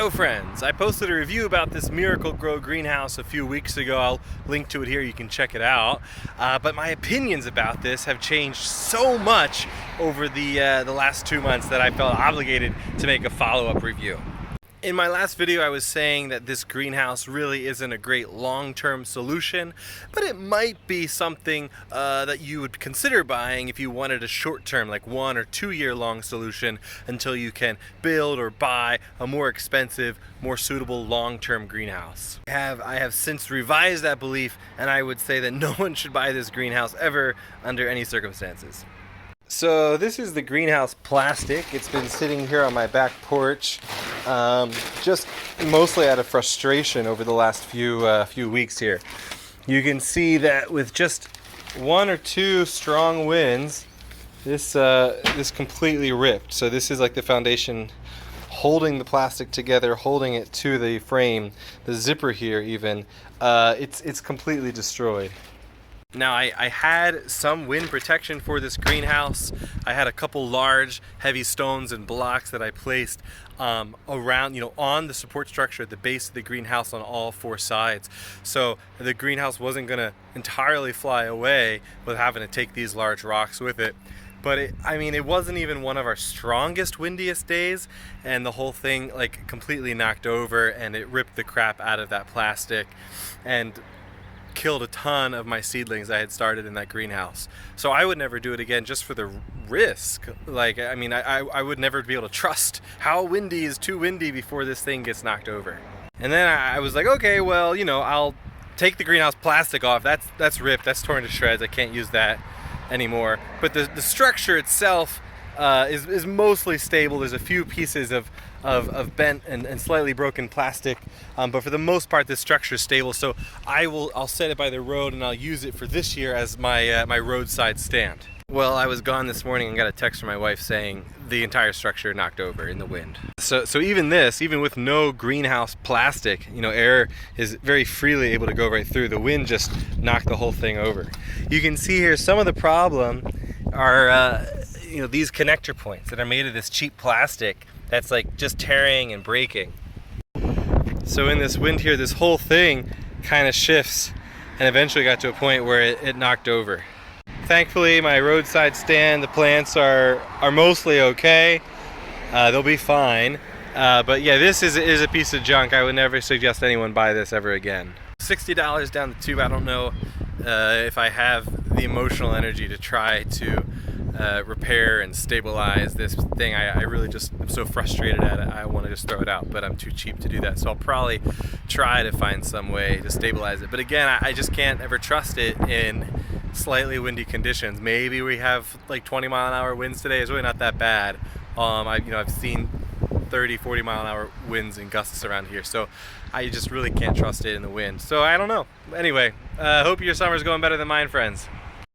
So friends, I posted a review about this Miracle-Gro greenhouse a few weeks ago. I'll link to it here, you can check it out. But my opinions about this have changed so much over the last 2 months that I felt obligated to make a follow-up review. In my last video I was saying that this greenhouse really isn't a great long-term solution, but it might be something that you would consider buying if you wanted a short-term, like 1 or 2 year long solution until you can build or buy a more expensive, more suitable long-term greenhouse. I have since revised that belief, and I would say that no one should buy this greenhouse ever under any circumstances. So this is the greenhouse plastic. It's been sitting here on my back porch just mostly out of frustration over the last few weeks here. You can see that with just 1 or 2 strong winds, this completely ripped. So this is like the foundation holding the plastic together, holding it to the frame. The zipper here even, it's completely destroyed. Now I had some wind protection for this greenhouse. I had a couple large heavy stones and blocks that I placed around, on the support structure at the base of the greenhouse on all 4 sides. So the greenhouse wasn't gonna entirely fly away with having to take these large rocks with it. But it wasn't even one of our strongest, windiest days, and the whole thing like completely knocked over, and it ripped the crap out of that plastic and killed a ton of my seedlings I had started in that greenhouse. So I would never do it again just for the risk. I would never be able to trust how windy is too windy before this thing gets knocked over. And then I was like, okay, well, I'll take the greenhouse plastic off. That's ripped, that's torn to shreds. I can't use that anymore. But the structure itself is mostly stable. There's a few pieces of bent and slightly broken plastic, but for the most part this structure is stable. So I'll set it by the road, and I'll use it for this year as my roadside stand. Well, I was gone this morning and got a text from my wife saying the entire structure knocked over in the wind. So even with no greenhouse plastic, air is very freely able to go right through. The wind just knocked the whole thing over. You can see here some of the problem are these connector points that are made of this cheap plastic that's like just tearing and breaking. So in this wind here, this whole thing kind of shifts and eventually got to a point where it knocked over. Thankfully, my roadside stand, the plants are mostly okay. They'll be fine. But yeah, this is a piece of junk. I would never suggest anyone buy this ever again. $60 down the tube. I don't know if I have the emotional energy to try to repair and stabilize this thing. I really just am so frustrated at it. I want to just throw it out, but I'm too cheap to do that. So I'll probably try to find some way to stabilize it. But again, I just can't ever trust it in slightly windy conditions. Maybe we have like 20-mile-an-hour winds today. It's really not that bad. I've seen 30-40 mile an hour winds and gusts around here, so I just really can't trust it in the wind. So I don't know. Anyway, hope your summer's going better than mine, friends.